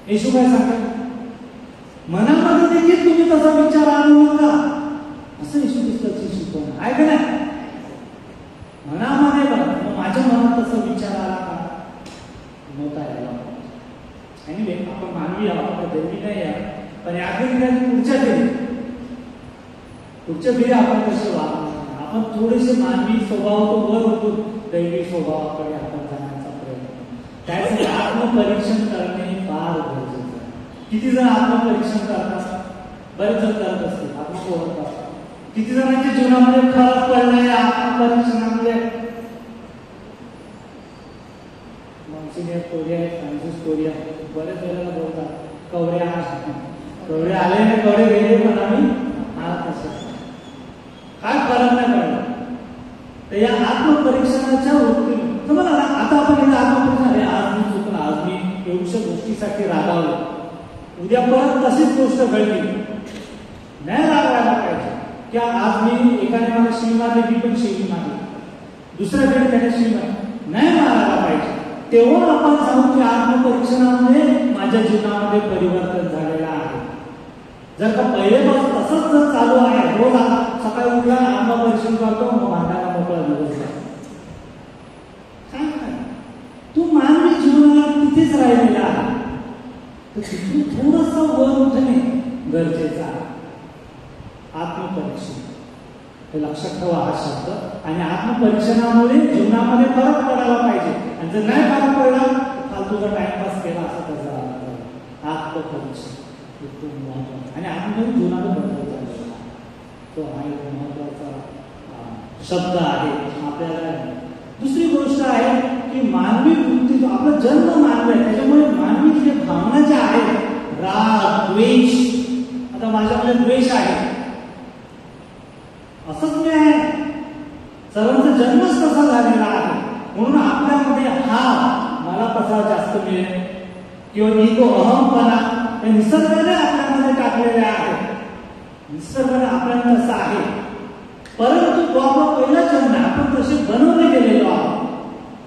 येशू काय सांगेल? मनामध्ये देखील तुम्ही तसा विचार आणू नका, असं येशू ख्रिस्ताची शिकवण आहे का नाही? मनामध्ये बघा, माझ्या मनात तसा विचार आला का नव्हता यायला. आणि आपण मानवी आहोत, देवी नाही आहे. पण पुढच्या पिढी आपण कसे वागणार? आपण थोडेसे मानवी स्वभाव तो वर होतो दैवी स्वभावाकडे आपण जाण्याचा प्रयत्न. त्यासाठी आत्मपरीक्षण करणे फार गरजेचं आहे. किती जण आत्मपरीक्षण करतात? बरेच जण करत असतील, आत्मपरीक्षण. किती जणांच्या जीवनामध्ये फरक पडलाय आत्मपरीक्षणामुळे? मॉन्सिनियर कोरिया, फ्रान्सिस कोरिया बरेच वेळेला बोलतात कवडे आले नाही, कवडे गेले, पण आम्ही आहात तसे. काय फरक नाही पडला. तर या आत्मपरीक्षणाच्या वृत्तीने तुम्हाला आता आपण आत्मपरीक्षण, आज मी चुकला, आज मी एवढ्या गोष्टीसाठी रागावलो, उद्या परत तशीच गोष्ट घडली नाही लागायला पाहिजे की आज मी एकाने मला शिवी मारली, मी पण शिवी मारली, दुसऱ्याकडे त्याने शिवी मारली, नाही मारायला पाहिजे. तेव्हा आपण सांगू की आत्मपरीक्षणामुळे माझ्या जीवनामध्ये परिवर्तन झालेलं आहे. जर का पहिलेपासून तसंच जर चालू आहे, रोज सकाळी उठला आत्मपरीक्षण करतो, मग भांडायला मोकळा दिवस तू मानवी जीवनात तिथेच राहिलेला आहे. तर तिथून थोडंसं वर उठणे गरजेचं आहे. आत्मपरीक्षण हे लक्षात ठेवा हा शब्द. आणि आत्मपरीक्षणामुळे जीवनामध्ये फरक पडायला पाहिजे. आणि जर नाही फरक पडला फालतूचा टाइमपास केला असं त्याचा आत्मपरीक्षण हे खूप महत्वाचं. आणि आत्मपरीक्षण जीवनाला बदल झालेला तो हा एक महत्वाचा शब्द आहे आपल्याला. दुसरी गोष्ट आहे की मानवी वृत्ती, आपला जन्म मानवी आहे, त्याच्यामुळे मानवी जे भावना ज्या आहेत, राग, द्वेष, आता माझ्यामध्ये द्वेष आहे असंच मी आहे, सर्वांचा जन्मच कसा झालेला आहे. म्हणून आपल्यामध्ये हा मला कसा जास्त मिळेल किंवा इगो, अहमपणा हे निसर्गाने आपल्यामध्ये टाकलेले आहे. निसर्गाने आपल्याला तसा आहे. परंतु तो आपला पहिला जन्म आहे, आपण तसे बनवले गेलेलो आहोत.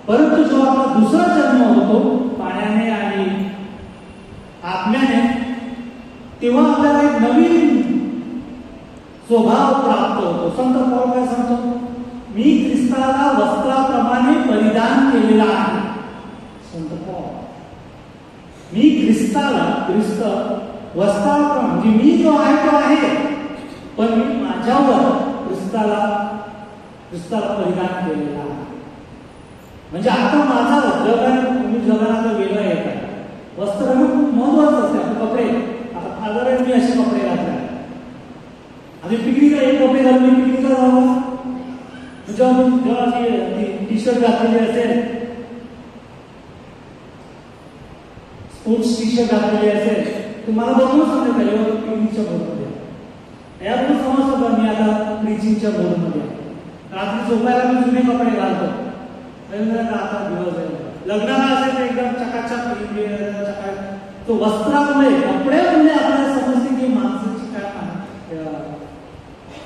परंतु जो आपला दुसरा जन्म होतो पाण्याने आणि आत्म्याने, तेव्हा आपल्याला एक नवीन स्वभाव प्राप्त होतो. संत पौल काय सांगतो, मी ख्रिस्ताला वस्त्राप्रमाणे परिधान केलेला आहे. संत पौल, मी ख्रिस्ताला, ख्रिस्त वस्त्राप्रमाणे, म्हणजे मी जो आहे तो आहे, पण मी माझ्यावर ख्रिस्ताला परिधान केलेला आहे. म्हणजे आता माझा जगाला वेगळं येत आहे. वस्त्र खूप महत्वाचं असते. आपले कपडे, आता फादर मी असे कपडे घातले, आम्ही पिकनिकला एक कपडे घालून मी पिकनिकला जावं, जेव्हा टी शर्ट घातलेली असेल, स्पोर्ट्स टी शर्ट घातलेली असेल, तुम्हाला बघून समजेल का पिकनिकच्या बोर्डमध्ये. यातून समजतं मी आता प्रीचिंगच्या बोर्डमध्ये. रात्री झोपायला मी जुने कपडे घालतो, आता दिवस लग्नाला असेल तर एकदम चकाचक. तो वस्त्रामुळे, कपड्यामुळे आपल्याला समजते की माणसाची काय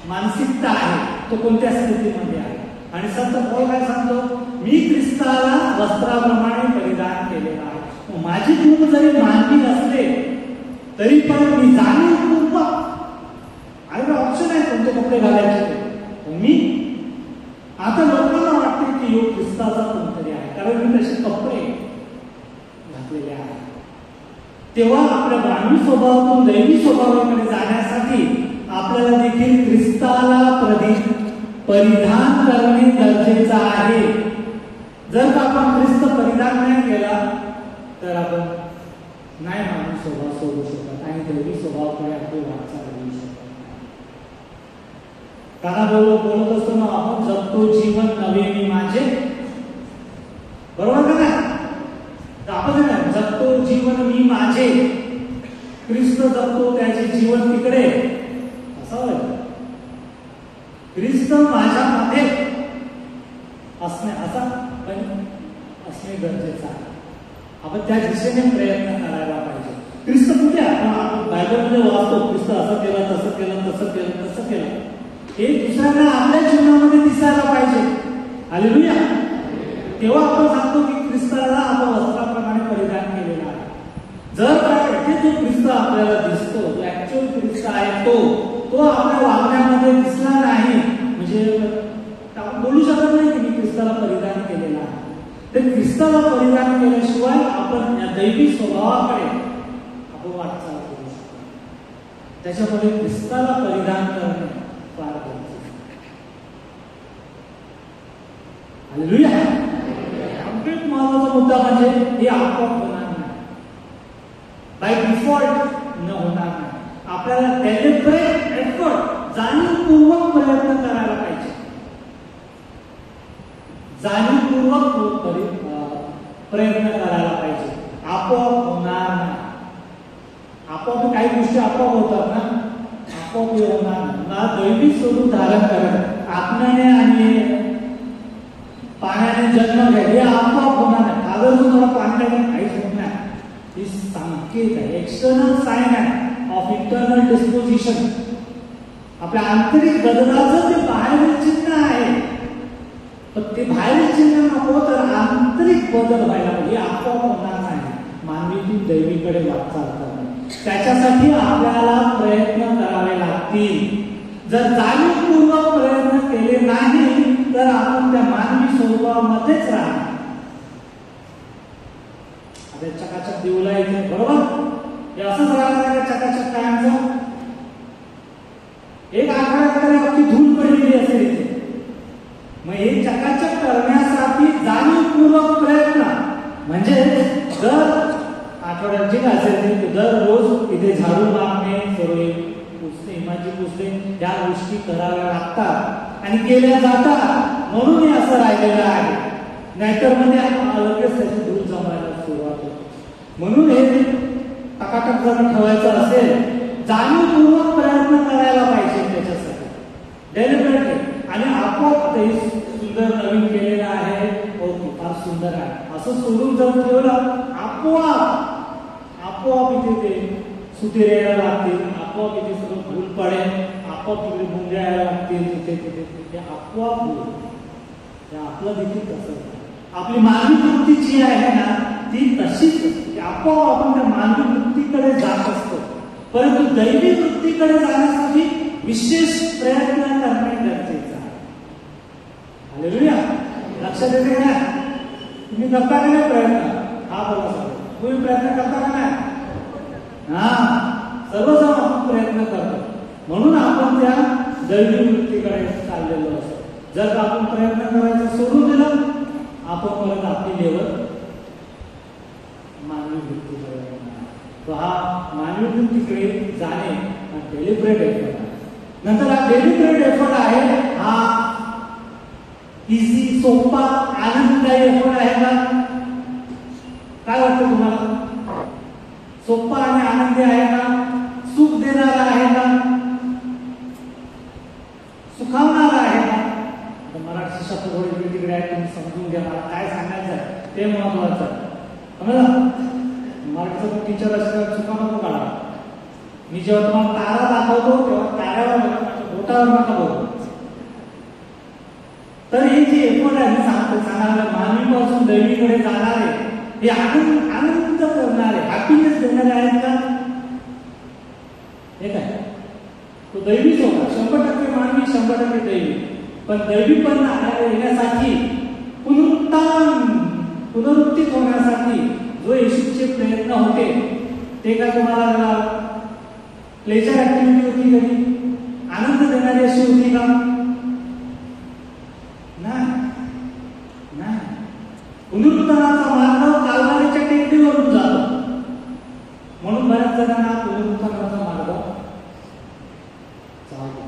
मानसिकता आहे, तो कोणत्या स्थितीमध्ये आहे. आणि संत पौल काय सांगतो, मी ख्रिस्ताला वस्त्राप्रमाणे परिधान केलेला आहे. माझी गुण जरी मानवी नसले तरी पण मी जाणीवपूर्वक, आणि ऑप्शन आहे कोणते कपडे घालायचे. मी आता लोकांना वाटते की योग ख्रिस्ताचा कोणतरी आहे, कारण मी तसे कपडे घातलेले आहेत. तेव्हा आपल्या मानवी स्वभावातून दैवी स्वभावाकडे जाण्यासाठी आपल्याला देखील ख्रिस्ताला परिधान करणे गरजेचं आहे. जर का आपण ख्रिस्त परिधान नाही केला तर आपण नाही मानवी स्वभाव सोडू शकत आणि दैवी स्वभावाकडे आपली वाटचाल करू शकत. कानाबरोबर बोलत असतो ना आपण, जगतो जीवन नवे मी माझे, बरोबर का नाही? आपण जगतो जीवन मी माझे, ख्रिस्त जगतो त्याचे जीवन तिकडे, असं ख्रिस्त माझ्यामध्ये असणे गरजेचं आहे. आपण त्या दिशेने प्रयत्न करायला पाहिजे. ख्रिस्त कुठे आपण बायबलमध्ये वाचतो, ख्रिस्त असं केलं, तसं केलं, तसं केलं, तसं केलं, हे दुसऱ्यांना आपल्या जीवनामध्ये दिसायला पाहिजे. हालेलुया. तेव्हा आपण सांगतो की ख्रिस्ताला आपण वस्त्राप्रमाणे परिधान केलेला आहे. जर काय इथे जो ख्रिस्त आपल्याला दिसतो, जो ऍक्च्युअल ख्रिस्त आहे तो आपल्या वागण्यामध्ये दिसला नाही, म्हणजे आपण बोलू शकत नाही की मी ख्रिस्ताला परिधान केलेला आहे. तर ख्रिस्ताला परिधान केल्याशिवाय आपण या दैवी स्वभावाकडे आपण वाटचाल करू शकतो. त्याच्यामध्ये ख्रिस्ताला परिधान करणे फार गरजेचं आहे. हालेलुया. अगदी महत्वाचा मुद्दा म्हणजे हे आपोआप होणार नाही, बाय डिफॉल्ट न होणार नाही. आपल्याला डेलिब्रेट एफर्ट, जाणीवपूर्वक प्रयत्न करायला पाहिजे. जाणीवपूर्वक प्रयत्न करायला पाहिजे. आपोआप होणार नाही. आपोआप काही गोष्टी आपोआप होतात ना, आपोआप होणार नाही. दैवी स्वरूप धारण करत आत्म्याने आणि पाण्याने जन्म घ्या, हे आपोआप होणार नाही. फादर तुम्हाला पाण्याने काहीच होत नाही. ही संकेत आहे, एक्सटर्नल साइन आहे ऑफ इंटरनल डिस्पोजिशन. आंतरिक बदलाचं ते बाहेरील चिन्ह आहे. पण ते बाहेरील चिन्ह नको, तर आंतरिक बदल व्हायला पाहिजे. आपोआप होणार नाही. मानवीतून दैवीकडे वाटचाल करणे, त्याच्यासाठी आपल्याला प्रयत्न करावे लागतील. जर जाणीवपूर्वक प्रयत्न केले नाही तर आपण त्या मानवी स्वरूपामध्येच राहणार. आता चकाचक दिवला इथे, बरोबर, हे असंच राहणार आहे चकाचक कायमचं. एक आठवड्याकडे अगदी धूळ पडलेली असेल इथे. मग हे चकाचक करण्यासाठी जाणीवपूर्वक प्रयत्न म्हणजे दर आठवड्यात जे असेल ते दररोज इथे झाडू मारणे, सरोई पुसणे, इमाजी पुसणे, या गोष्टी कराव्या लागतात आणि केल्या जातात. म्हणून हे असं राहिलेलं आहे. नाहीतर म्हणजे लगेच त्याची धूळ जमायला सुरुवात होते. म्हणून हे टकाटक जर ठेवायचं असेल, जाणीवपूर्वक प्रयत्न करायला पाहिजे त्याच्यासाठी, डेलिबरेटली. आणि आपोआप ते सुंदर नवीन केलेलं आहे, फार सुंदर आहे असं सोडून जर ठेवलं, आपोआप इथे ते सुती यायला लागतील, आपोआप इथे सगळं भूल पडेल, आपोआप इकडे मुंग्या यायला लागतील, तिथे तिथे तिथे आपोआप भूल. आपलं देखील तसं आपली मानवी वृत्ती जी आहे ना ती तशीच असते. आपोआप आपण त्या मानवी वृत्तीकडे जात असतो. परंतु दैवी वृत्तीकडे जाण्यासाठी विशेष प्रयत्न करणे गरजेचं आहे. हालेलुया. लक्षात येते का? तुम्ही करता का नाही प्रयत्न? हा बोला सर, तुम्ही प्रयत्न करता का नाही? हा, सर्वजण आपण प्रयत्न करतो. म्हणून आपण त्या दैवी वृत्तीकडे चाललेलो असतो. जर आपण प्रयत्न करायचं सोडून दिलं, आपण परत आपली लेवल मानवी वृत्तीकडे. तो हा मानवी वृत्तीकडे जाणे हा डेलिब्रेट एफर्ट आहे. नंतर हा डेलिब्रेट एफर्ट आहे, हा इझी, सोपा, आनंददायी एफर्ट आहे का? काय वाटतं तुम्हाला? सोपा आणि आनंदी आहे का? सुख देणारा आहे का? सुखावणारा आहे का? मराठी शब्द थोडी तिकडे आहे, तुम्ही समजून घ्या. मला काय सांगायचं आहे ते महत्वाचं आहे. समजलं? मराठीचा टीचर असल्यावर चुका नको काढा. मी जेव्हा तुम्हाला तारा दाखवतो तेव्हा ताऱ्यावर बोटावर नका बघू. तर हे जे एफर्ट आहे, सांगायला मानवीपासून दैवीकडे जाणारे, हे आनंद करणारे, हॅपीनेस देणारे आहेत का? हे काय तो दैवीच होता. 100% मानवी, 100% दैवी. पण दैवीपण येण्यासाठी, पुनरुत्थित होण्यासाठी जो येशूचे प्रयत्न होते, ते काय तुम्हाला प्लेजर ऍक्टिव्हिटी होती कधी? आनंद देणारी अशी होती का? नाही. पुनरुत्थानाचा मार्ग कालवारीच्या टेकडीवरून जातो. म्हणून बऱ्याच जणांना पुनरुत्थानाचा मार्ग चालतो.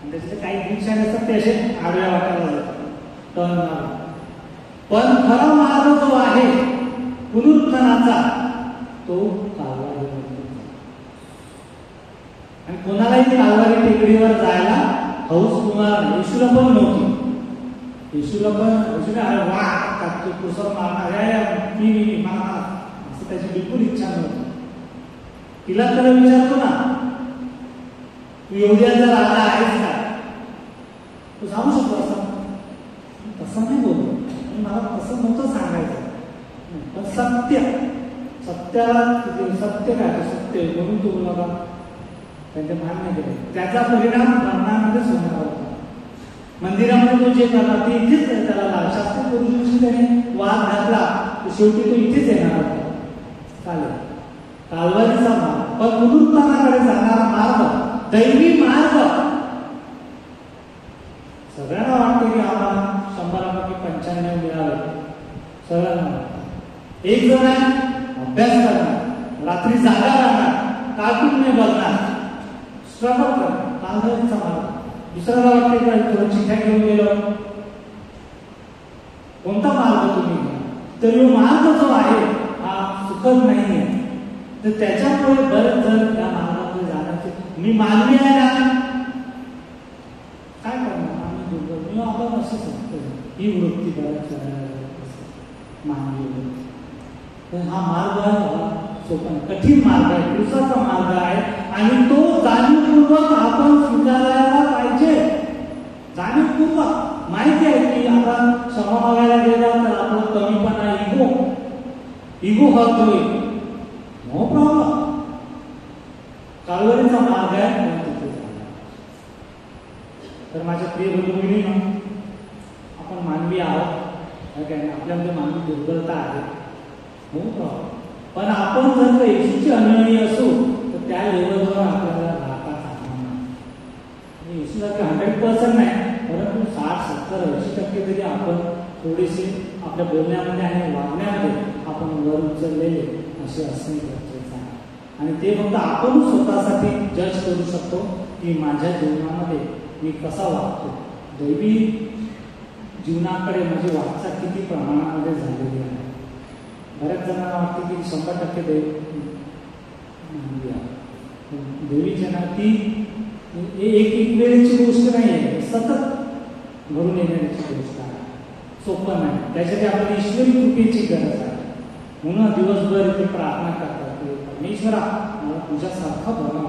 आणि त्याचे काही दिवसांनी असतात ते असे आडव्या वाटायला जातात, टर्न मार्ग. पण खरा मार्ग जो आहे पुनरुत्थानाचा, तो कालवारीवर. आणि कोणालाही कालवारी टेकडीवर जायला हौस कुणाला, येशूला पण नव्हती. येशूला कुसर मारणार असं त्याची बिलकुल इच्छा नव्हती. तिला तर विचारतो ना, तू एवढ्या जर आला आहेस का? तू सांगू शकतो असं? तसं नाही बोलतो, मला तसं नव्हतं सांगायचं. पण सत्याला सत्य काय सत्य म्हणून तू मुलाला त्यांचे मान्य केले. त्याचा परिणाम मरणामध्येच होणार होता. मंदिरामध्ये तो जे करला ते इथेच त्याला शास्त्री पुरुषांशी त्याने वाद घातला, शेवटी तो इथेच येणार होता. चालेल, कालवारीचा मार्ग. पण पुनरुत्थानाकडे जाणारा मार्ग, दैवी मार्ग. सगळ्यांना वाटतं की आम्हाला 100पैकी 95 मिळाले. सगळ्यांना वाटतं. एक जण आहे अभ्यास करणार, रात्री जागा राहणार, कार्टून नाही बघणार, स्ट्रगल करणार, कालवारीचा मार्ग. दुसऱ्याला वाटते का थोडं चिठ्ठ्या घेऊन गेलो. कोणता मार्ग तुम्ही घ्या, तर यो मार्ग जो आहे हा सुखद नाही आहे. तर त्याच्यामुळे बरेच जण त्या मार्गामध्ये जाण्याचे, मी मानवी आहे ना, काय करणार, आम्ही दुर्बल, मी आपण असं सांगतो. ही वृत्ती बऱ्याच मानवी वृत्ती. पण हा मार्ग सोपा नाही, कठीण मार्ग आहे, दिवसाचा मार्ग आहे आणि तो जाणीवपूर्वक आपण स्वीकारायला पाहिजे. जाणीवपूर्वक माहिती आहे की आपण क्षमा मागायला गेला तर आपण कमीपणा इगो हर्ट होईल, नो प्रॉब्लेम. काळवरीचा मार्ग आहे पण तिथे जाणार. तर माझ्या प्रिय बंधू आपण मानवी आहोत, आपल्यामध्ये मानवी दुर्बलता आहे, नो प्रॉब्लेम. पण आपण जर येशूची अनुयायी असू तर त्या लेवलवर आपल्याला राहता चालणार नाही. येशूसारखे 100% नाही, परंतु 60-70-80% तरी आपण थोडीशी आपल्या बोलण्यामध्ये आणि वागण्यामध्ये आपण वर उचललेले असे असणे गरजेचं आहे. आणि ते फक्त आपण स्वतःसाठी जज करू शकतो की माझ्या जीवनामध्ये मी कसा वागतो, दैवी जीवनाकडे माझी वाटचाल किती प्रमाणामध्ये झालेली आहे. बऱ्याच जणांना वाटते की 100% देवी जन ती एक वेळेची गोष्ट नाही आहे, सतत घडून येण्याची गोष्ट आहे, सोपं नाही. त्यासाठी आपल्याला ईश्वरी कृपेची गरज आहे. म्हणून दिवसभर इथे प्रार्थना करतात की परमेश्वरा मला तुझ्यासारखा बघा,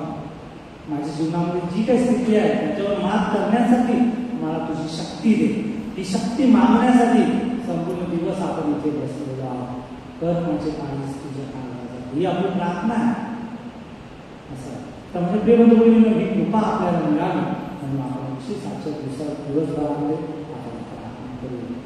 माझ्या जीवनामध्ये जी काही स्थिती आहे त्याच्यावर मात करण्यासाठी मला तुझी शक्ती दे. ही शक्ती मागण्यासाठी संपूर्ण दिवस आपण इथे बसलेलो आहोत. तर माझे पाणी तुझ्या कानाला ही आपली प्रार्थना आहे. असं तर म्हणजे प्रेमबंधूंनो ही कृपा आपल्याला मिळावी म्हणून आपण 160 दिवसात दिवसभरामध्ये आपण प्रार्थना करूया.